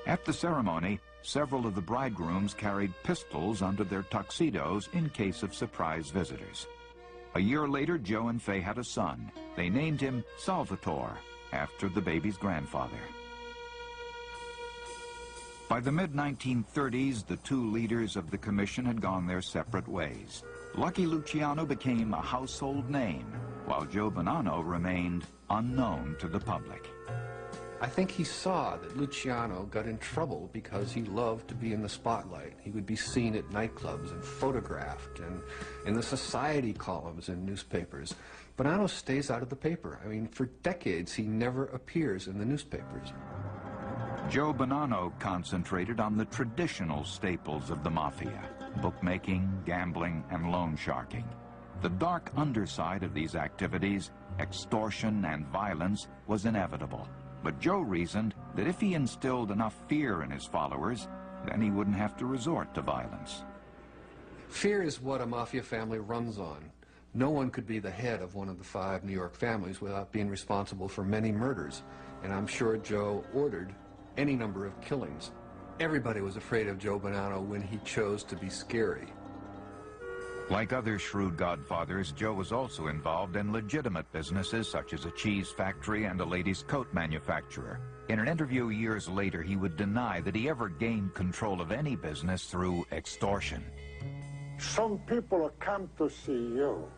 At the ceremony, several of the bridegrooms carried pistols under their tuxedos in case of surprise visitors. A year later, Joe and Fay had a son. They named him Salvatore, after the baby's grandfather. By the mid-1930s, the two leaders of the commission had gone their separate ways. Lucky Luciano became a household name, while Joe Bonanno remained unknown to the public. I think he saw that Luciano got in trouble because he loved to be in the spotlight. He would be seen at nightclubs and photographed and in the society columns in newspapers. Bonanno stays out of the paper. I mean, for decades, he never appears in the newspapers. Joe Bonanno concentrated on the traditional staples of the Mafia: bookmaking, gambling, and loan sharking. The dark underside of these activities, extortion and violence, was inevitable. But Joe reasoned that if he instilled enough fear in his followers, then he wouldn't have to resort to violence. Fear is what a Mafia family runs on. No one could be the head of one of the 5 New York families without being responsible for many murders. And I'm sure Joe ordered any number of killings. Everybody was afraid of Joe Bonanno when he chose to be scary. Like other shrewd godfathers, Joe was also involved in legitimate businesses such as a cheese factory and a ladies' coat manufacturer. In an interview years later, he would deny that he ever gained control of any business through extortion. Some people come to see you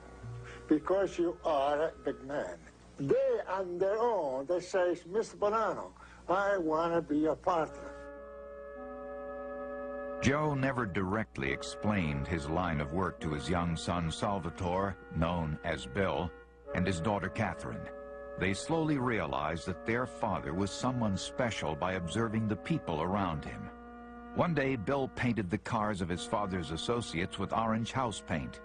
because you are a big man. They, on their own, they say, Mr. Bonanno, I want to be a partner. Joe never directly explained his line of work to his young son Salvatore, known as Bill, and his daughter Catherine. They slowly realized that their father was someone special by observing the people around him. One day, Bill painted the cars of his father's associates with orange house paint.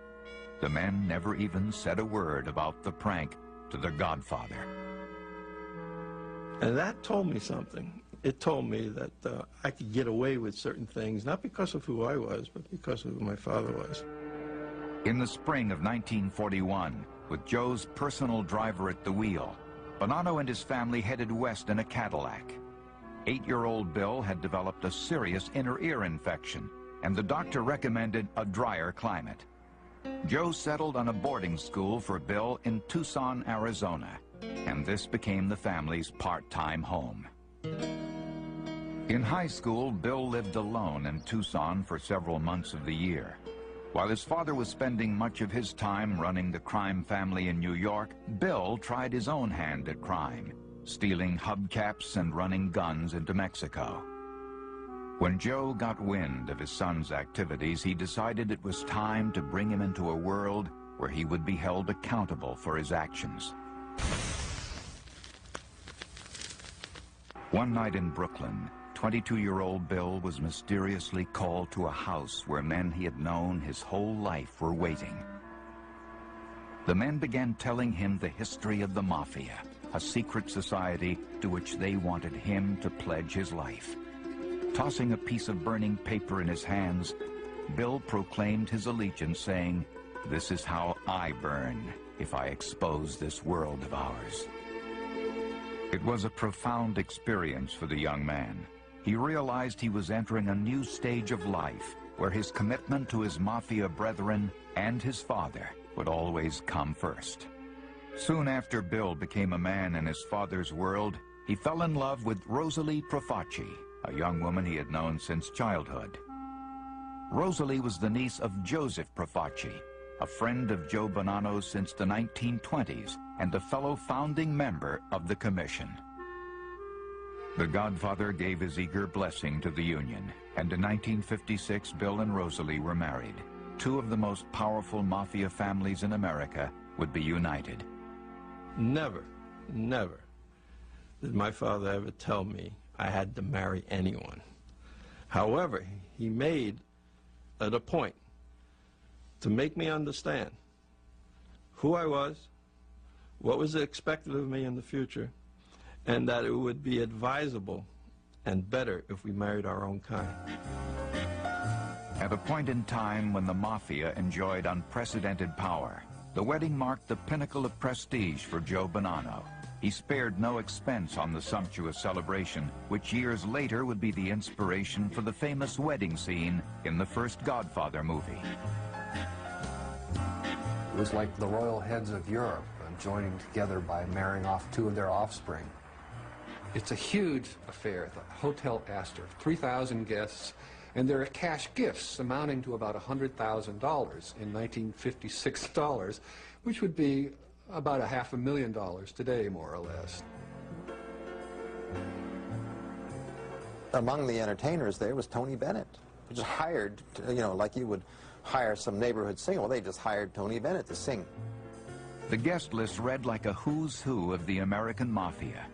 The men never even said a word about the prank to their godfather. And that told me something. It told me that I could get away with certain things, not because of who I was, but because of who my father was. In the spring of 1941, with Joe's personal driver at the wheel, Bonanno and his family headed west in a Cadillac. 8-year-old Bill had developed a serious inner ear infection, and the doctor recommended a drier climate. Joe settled on a boarding school for Bill in Tucson, Arizona, and this became the family's part-time home. In high school, Bill lived alone in Tucson for several months of the year. While his father was spending much of his time running the crime family in New York, Bill tried his own hand at crime, stealing hubcaps and running guns into Mexico. When Joe got wind of his son's activities, he decided it was time to bring him into a world where he would be held accountable for his actions. One night in Brooklyn, 22-year-old Bill was mysteriously called to a house where men he had known his whole life were waiting. The men began telling him the history of the Mafia, a secret society to which they wanted him to pledge his life. Tossing a piece of burning paper in his hands, Bill proclaimed his allegiance, saying, "This is how I burn if I expose this world of ours." It was a profound experience for the young man. He realized he was entering a new stage of life where his commitment to his Mafia brethren and his father would always come first. Soon after Bill became a man in his father's world, he fell in love with Rosalie Profaci, a young woman he had known since childhood. Rosalie was the niece of Joseph Profaci, a friend of Joe Bonanno since the 1920s and a fellow founding member of the Commission. The Godfather gave his eager blessing to the union, and in 1956 Bill and Rosalie were married. Two of the most powerful Mafia families in America would be united. Never, never did my father ever tell me I had to marry anyone. However, he made it a point to make me understand who I was, what was expected of me in the future, and that it would be advisable and better if we married our own kind. At a point in time when the Mafia enjoyed unprecedented power, the wedding marked the pinnacle of prestige for Joe Bonanno. He spared no expense on the sumptuous celebration, which years later would be the inspiration for the famous wedding scene in the first Godfather movie. It was like the royal heads of Europe joining together by marrying off two of their offspring. It's a huge affair, the Hotel Astor, 3,000 guests, and there are cash gifts amounting to about $100,000 in 1956 dollars, which would be about $500,000 today, more or less. Among the entertainers there was Tony Bennett, who just hired, you know, like you would hire some neighborhood singer. Well, they just hired Tony Bennett to sing. The guest list read like a who's who of the American Mafia.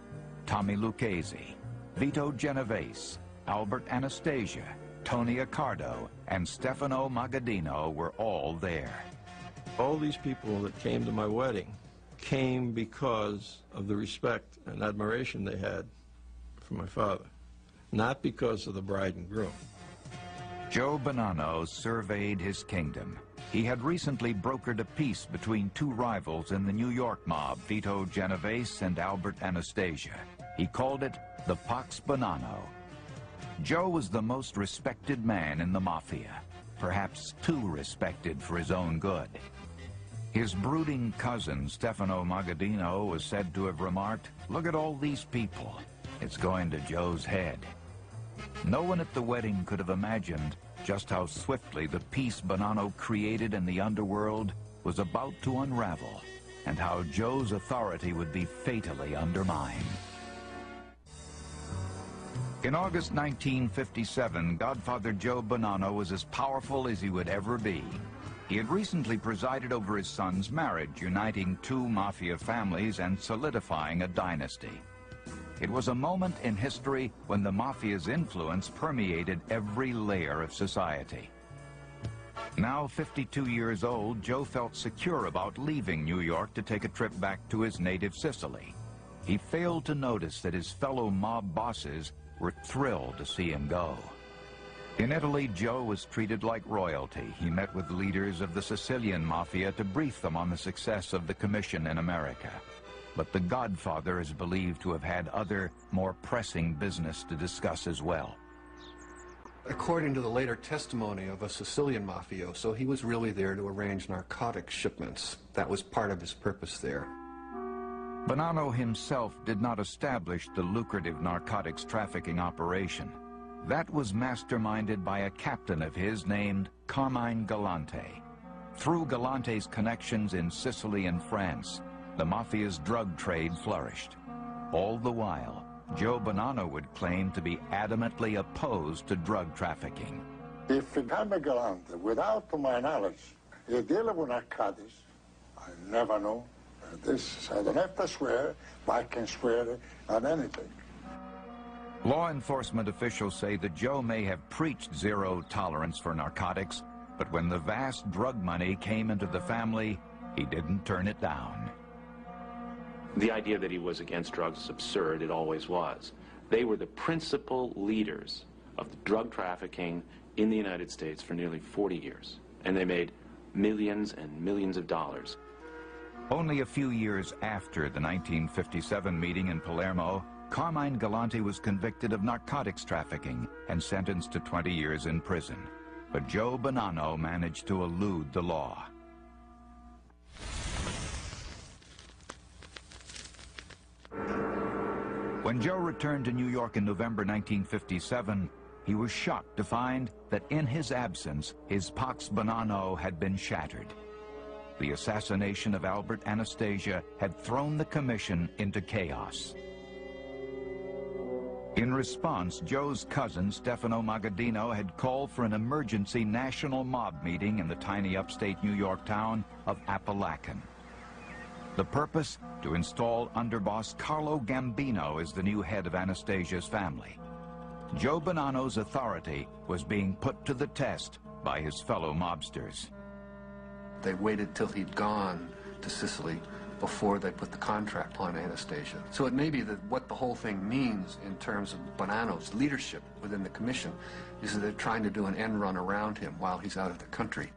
Tommy Lucchese, Vito Genovese, Albert Anastasia, Tony Accardo, and Stefano Magaddino were all there. All these people that came to my wedding came because of the respect and admiration they had for my father, not because of the bride and groom. Joe Bonanno surveyed his kingdom. He had recently brokered a peace between two rivals in the New York mob, Vito Genovese and Albert Anastasia. He called it the Pax Bonanno. Joe was the most respected man in the Mafia, perhaps too respected for his own good. His brooding cousin, Stefano Magaddino, was said to have remarked, "Look at all these people. It's going to Joe's head." No one at the wedding could have imagined just how swiftly the peace Bonanno created in the underworld was about to unravel, and how Joe's authority would be fatally undermined. In August 1957, Godfather Joe Bonanno was as powerful as he would ever be. He had recently presided over his son's marriage, uniting two Mafia families and solidifying a dynasty. It was a moment in history when the Mafia's influence permeated every layer of society. Now 52 years old, Joe felt secure about leaving New York to take a trip back to his native Sicily. He failed to notice that his fellow mob bosses were thrilled to see him go. In Italy, Joe was treated like royalty. He met with leaders of the Sicilian Mafia to brief them on the success of the commission in America. But the Godfather is believed to have had other, more pressing business to discuss as well. According to the later testimony of a Sicilian mafioso, he was really there to arrange narcotic shipments. That was part of his purpose there. Bonanno himself did not establish the lucrative narcotics trafficking operation. That was masterminded by a captain of his named Carmine Galante. Through Galante's connections in Sicily and France, the Mafia's drug trade flourished. All the while, Joe Bonanno would claim to be adamantly opposed to drug trafficking. If Carmine Galante, without my knowledge, is dealing with narcotics, I never know. This, I don't have to swear, but I can swear on anything. Law enforcement officials say that Joe may have preached zero tolerance for narcotics, but when the vast drug money came into the family, he didn't turn it down. The idea that he was against drugs is absurd. It always was. They were the principal leaders of the drug trafficking in the United States for nearly 40 years, and they made millions and millions of dollars. Only a few years after the 1957 meeting in Palermo, Carmine Galante was convicted of narcotics trafficking and sentenced to 20 years in prison. But Joe Bonanno managed to elude the law. When Joe returned to New York in November 1957, he was shocked to find that in his absence, his Pax Bonanno had been shattered. The assassination of Albert Anastasia had thrown the commission into chaos. In response, Joe's cousin, Stefano Magaddino, had called for an emergency national mob meeting in the tiny upstate New York town of Apalachin. The purpose? To install underboss Carlo Gambino as the new head of Anastasia's family. Joe Bonanno's authority was being put to the test by his fellow mobsters. They waited till he'd gone to Sicily before they put the contract on Anastasia. So it may be that what the whole thing means in terms of Bonanno's leadership within the commission is that they're trying to do an end run around him while he's out of the country.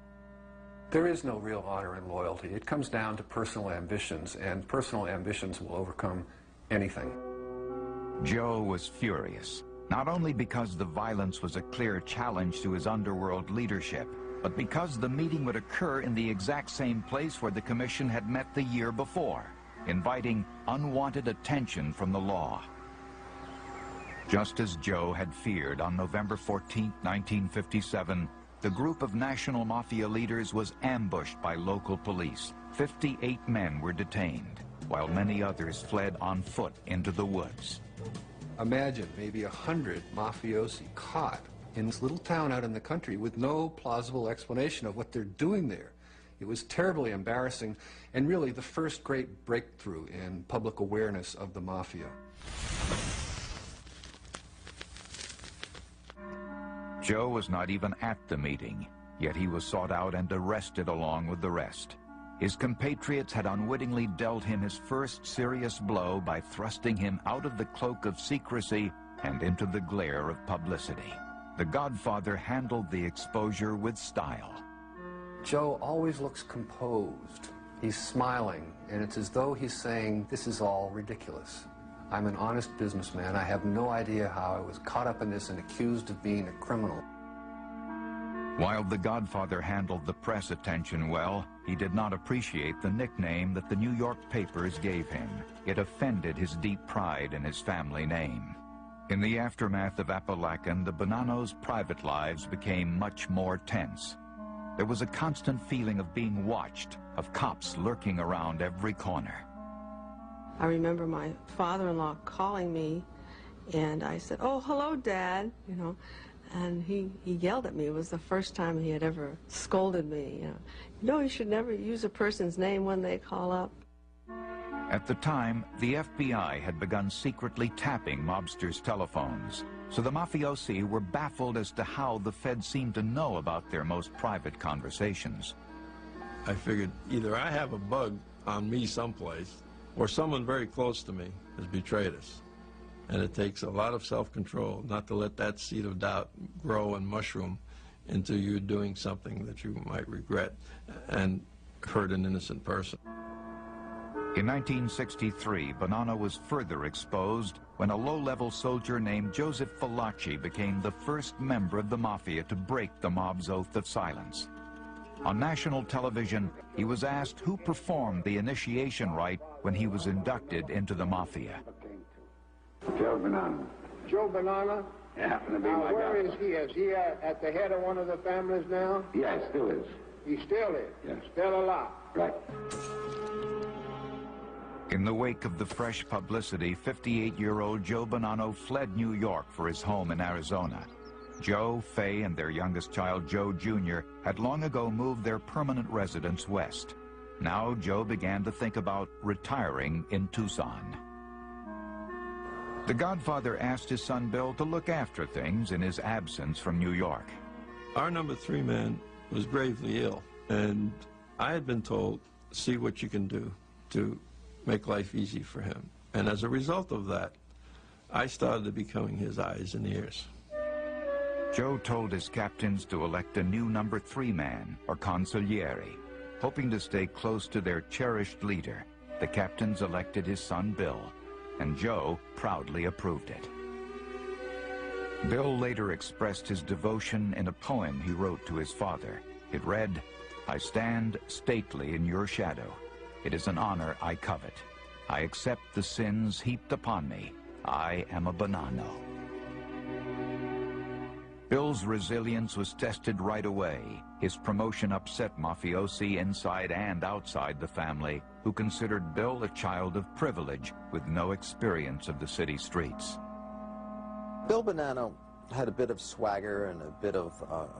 There is no real honor and loyalty. It comes down to personal ambitions, and personal ambitions will overcome anything. Joe was furious, not only because the violence was a clear challenge to his underworld leadership, but because the meeting would occur in the exact same place where the commission had met the year before, inviting unwanted attention from the law. Just as Joe had feared, on November 14, 1957, the group of national mafia leaders was ambushed by local police. 58 men were detained, while many others fled on foot into the woods. Imagine maybe 100 mafiosi caught in this little town out in the country with no plausible explanation of what they're doing there. It was terribly embarrassing and really the first great breakthrough in public awareness of the mafia. Joe was not even at the meeting, yet he was sought out and arrested along with the rest. His compatriots had unwittingly dealt him his first serious blow by thrusting him out of the cloak of secrecy and into the glare of publicity. The Godfather handled the exposure with style. Joe always looks composed. He's smiling, and it's as though he's saying, "This is all ridiculous. I'm an honest businessman. I have no idea how I was caught up in this and accused of being a criminal." While the Godfather handled the press attention well, he did not appreciate the nickname that the New York papers gave him. It offended his deep pride in his family name. In the aftermath of Apalachin, the Bonannos' private lives became much more tense. There was a constant feeling of being watched, of cops lurking around every corner. I remember my father-in-law calling me, and I said, "Oh, hello, Dad," you know, and he yelled at me. It was the first time he had ever scolded me, you know, you should never use a person's name when they call up. At the time, the FBI had begun secretly tapping mobsters' telephones, so the mafiosi were baffled as to how the Fed seemed to know about their most private conversations. I figured either I have a bug on me someplace, or someone very close to me has betrayed us. And it takes a lot of self-control not to let that seed of doubt grow and mushroom into you doing something that you might regret and hurt an innocent person. In 1963, Bonanno was further exposed when a low-level soldier named Joseph Fallaci became the first member of the Mafia to break the mob's oath of silence. On national television, he was asked who performed the initiation rite when he was inducted into the Mafia. Joe Bonanno. Joe Bonanno? Yeah, happened to be my where guy. is he? Is he at the head of one of the families now? Yeah, he still is. He still is? Yes. Still alive? Right. In the wake of the fresh publicity, 58-year-old Joe Bonanno fled New York for his home in Arizona. Joe, Fay, and their youngest child, Joe Jr., had long ago moved their permanent residence west. Now Joe began to think about retiring in Tucson. The Godfather asked his son Bill to look after things in his absence from New York. Our number 3 man was gravely ill, and I had been told, see what you can do to make life easy for him. And as a result of that, I started becoming his eyes and ears. Joe told his captains to elect a new number 3 man, or consigliere. Hoping to stay close to their cherished leader, the captains elected his son Bill, and Joe proudly approved it. Bill later expressed his devotion in a poem he wrote to his father. It read, "I stand stately in your shadow. It is an honor I covet. I accept the sins heaped upon me. I am a Bonanno." Bill's resilience was tested right away. His promotion upset mafiosi inside and outside the family, who considered Bill a child of privilege with no experience of the city streets. Bill Bonanno had a bit of swagger and a bit of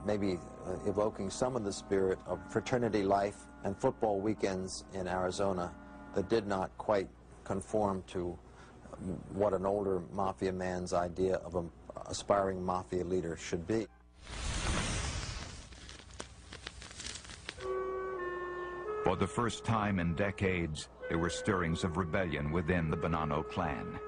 maybe evoking some of the spirit of fraternity life and football weekends in Arizona that did not quite conform to what an older mafia man's idea of an aspiring mafia leader should be. For the first time in decades, there were stirrings of rebellion within the Bonanno clan.